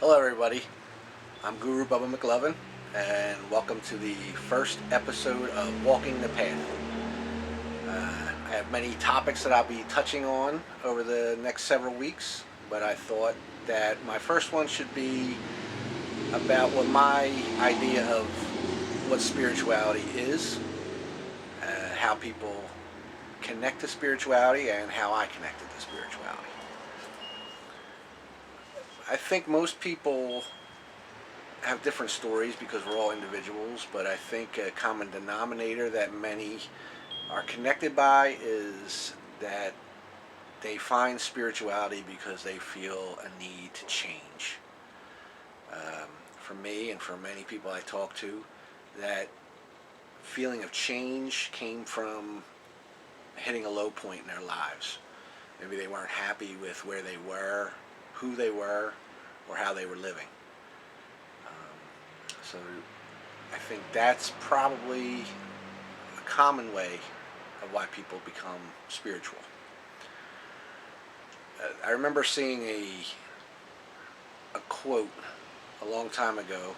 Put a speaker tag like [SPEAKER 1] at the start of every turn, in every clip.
[SPEAKER 1] Hello everybody, I'm Guru Bubba McLovin, and welcome to the first episode of Walking the Path. I have many topics that I'll be touching on over the next several weeks, but I thought that my first one should be about what my idea of what spirituality is, how people connect to spirituality, and how I connected to spirituality. I think most people have different stories because we're all individuals, but I think a common denominator that many are connected by is that they find spirituality because they feel a need to change. For me and for many people I talk to, that feeling of change came from hitting a low point in their lives. Maybe they weren't happy with where they were, who they were, or how they were living. So I think that's probably a common way of why people become spiritual. I remember seeing a quote a long time ago,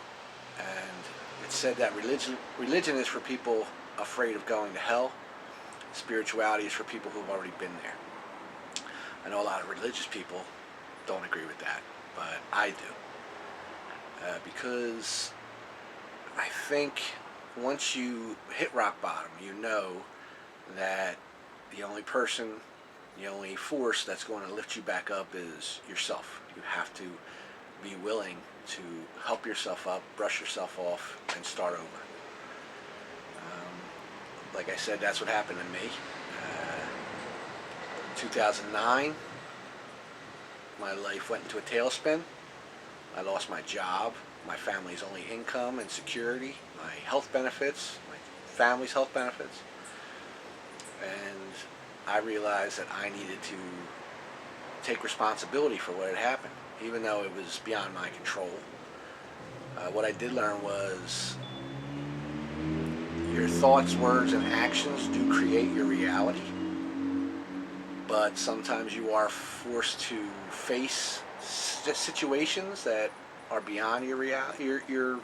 [SPEAKER 1] and it said that religion is for people afraid of going to hell. Spirituality is for people who've already been there. I know a lot of religious people don't agree with that, but I do. Because I think once you hit rock bottom, you know that the only force that's going to lift you back up is yourself. You have to be willing to help yourself up, brush yourself off, and start over. Like I said, that's what happened to me. 2009, my life went into a tailspin. I lost my job, my family's only income and security, my health benefits, my family's health benefits. And I realized that I needed to take responsibility for what had happened, even though it was beyond my control. What I did learn was your thoughts, words, and actions do create your reality, but sometimes you are forced to face situations that are beyond your reality, your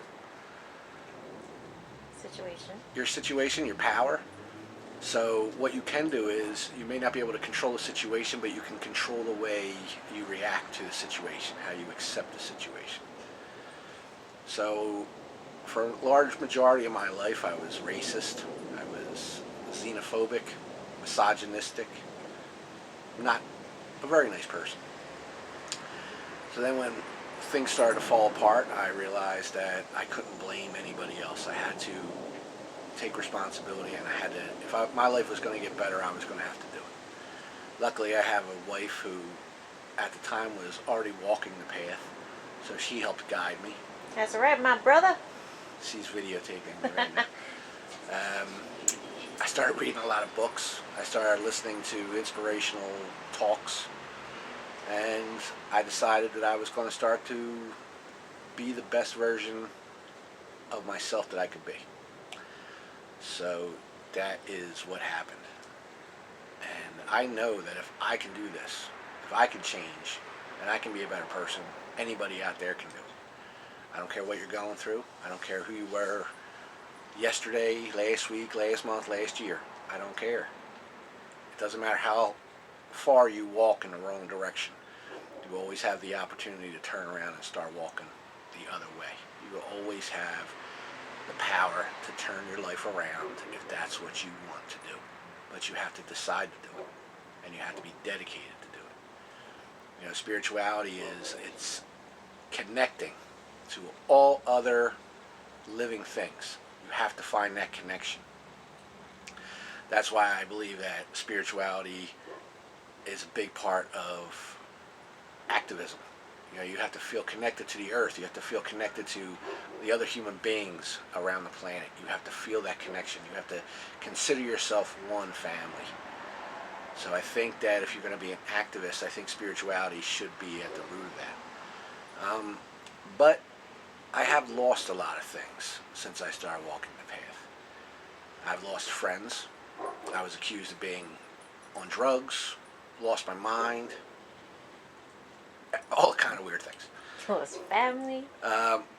[SPEAKER 1] situation, your power. So what you can do is, you may not be able to control the situation, but you can control the way you react to the situation, how you accept the situation. So for a large majority of my life, I was racist, I was xenophobic, misogynistic, not a very nice person. So then when things started to fall apart, I realized that I couldn't blame anybody else. I had to take responsibility, and I had to, if my life was going to get better, I was going to have to do it. Luckily, I have a wife who at the time was already walking the path, so she helped guide me.
[SPEAKER 2] That's right, my brother.
[SPEAKER 1] She's videotaping me right now. I started reading a lot of books. I started listening to inspirational talks, and I decided that I was going to start to be the best version of myself that I could be. So that is what happened. And I know that if I can do this, if I can change, and I can be a better person, anybody out there can do it. I don't care what you're going through. I don't care who you were yesterday, last week, last month, last year. I don't care. It doesn't matter how far you walk in the wrong direction. You always have the opportunity to turn around and start walking the other way. You will always have the power to turn your life around if that's what you want to do. But you have to decide to do it, and you have to be dedicated to do it. You know, spirituality it's connecting to all other living things. You have to find that connection. That's why I believe that spirituality is a big part of activism. You know, you have to feel connected to the earth. You have to feel connected to the other human beings around the planet. You have to feel that connection. You have to consider yourself one family. So I think that if you're going to be an activist, I think spirituality should be at the root of that. But I have lost a lot of things since I started walking the path. I've lost friends. I was accused of being on drugs, lost my mind, all kind of weird things.
[SPEAKER 2] Lost family.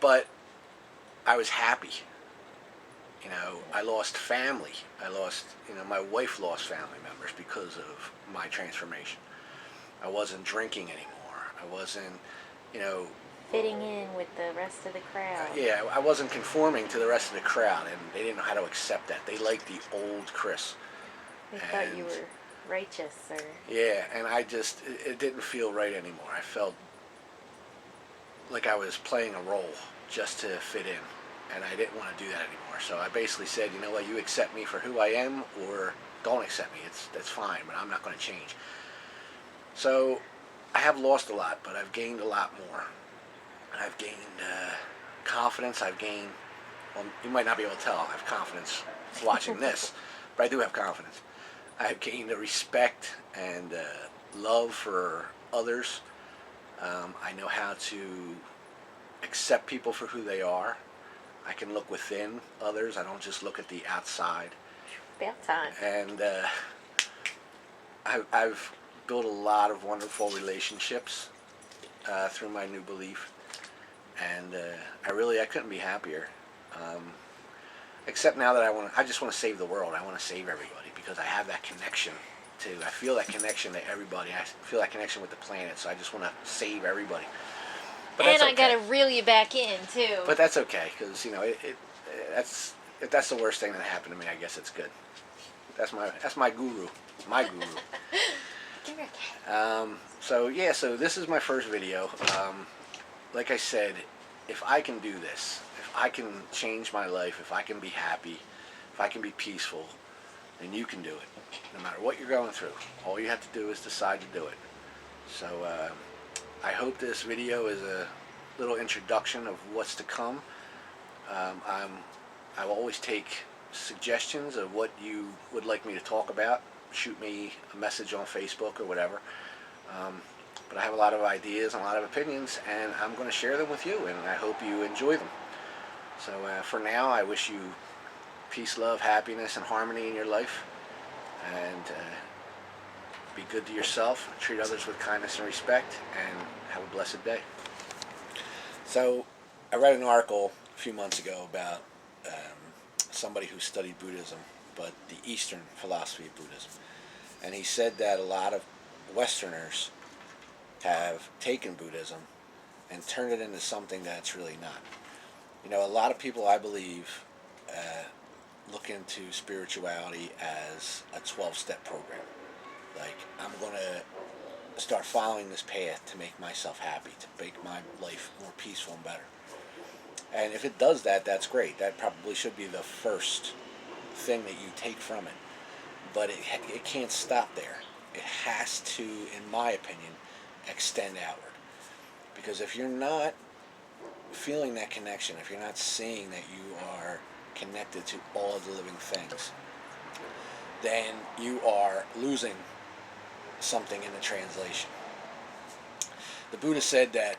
[SPEAKER 1] But I was happy. You know, I lost family. I lost, my wife lost family members because of my transformation. I wasn't drinking anymore. I wasn't,
[SPEAKER 2] fitting in with the rest of the crowd.
[SPEAKER 1] Yeah, I wasn't conforming to the rest of the crowd, and they didn't know how to accept that. They liked the old Chris.
[SPEAKER 2] They thought you were righteous, or...
[SPEAKER 1] Yeah, and it didn't feel right anymore. I felt like I was playing a role just to fit in, and I didn't want to do that anymore. So I basically said, you know what, you accept me for who I am, or don't accept me. That's fine, but I'm not going to change. So I have lost a lot, but I've gained a lot more. I've gained confidence. I've gained, well, you might not be able to tell, I have confidence watching this, but I do have confidence. I've gained a respect and love for others. I know how to accept people for who they are. I can look within others. I don't just look at the outside.
[SPEAKER 2] About time.
[SPEAKER 1] And I've built a lot of wonderful relationships through my new belief. And I couldn't be happier. Except now that I just want to save the world. I want to save everybody because I have that connection I feel that connection to everybody. I feel that connection with the planet, so I just want to save everybody. But
[SPEAKER 2] and I got to reel you back in, too.
[SPEAKER 1] But that's okay, because, if that's the worst thing that happened to me, I guess it's good. That's my guru. My guru. So this is my first video. Like I said, if I can do this, if I can change my life, if I can be happy, if I can be peaceful, then you can do it. No matter what you're going through, all you have to do is decide to do it. So I hope this video is a little introduction of what's to come. I will always take suggestions of what you would like me to talk about. Shoot me a message on Facebook or whatever. But I have a lot of ideas and a lot of opinions, and I'm going to share them with you, and I hope you enjoy them. So for now, I wish you peace, love, happiness, and harmony in your life, and be good to yourself, treat others with kindness and respect, and have a blessed day. So I read an article a few months ago about somebody who studied Buddhism, but the Eastern philosophy of Buddhism, and he said that a lot of Westerners have taken Buddhism and turned it into something that's really not. A lot of people, I believe, look into spirituality as a 12-step program. Like, I'm going to start following this path to make myself happy, to make my life more peaceful and better. And if it does that, that's great. That probably should be the first thing that you take from it. But it can't stop there. It has to, in my opinion, extend outward. Because if you're not feeling that connection, if you're not seeing that you are connected to all of the living things, then you are losing something in the translation. The Buddha said that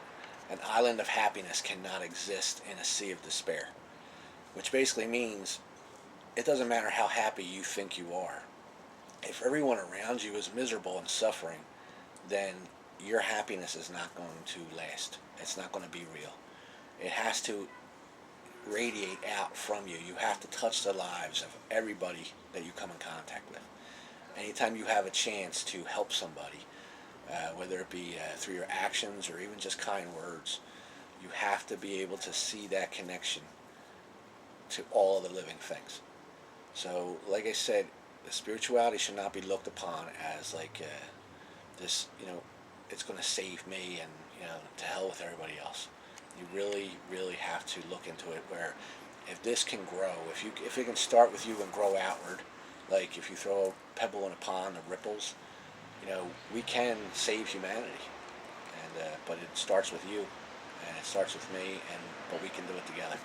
[SPEAKER 1] an island of happiness cannot exist in a sea of despair, which basically means it doesn't matter how happy you think you are. If everyone around you is miserable and suffering, then your happiness is not going to last. It's not going to be real. It has to radiate out from you. You have to touch the lives of everybody that you come in contact with. Anytime you have a chance to help somebody, whether it be through your actions or even just kind words, you have to be able to see that connection to all of the living things. So, like I said, the spirituality should not be looked upon as like this, it's going to save me and, to hell with everybody else. You really, really have to look into it where if this can grow, if it can start with you and grow outward, like if you throw a pebble in a pond of ripples, we can save humanity. And but it starts with you, and it starts with me, but we can do it together.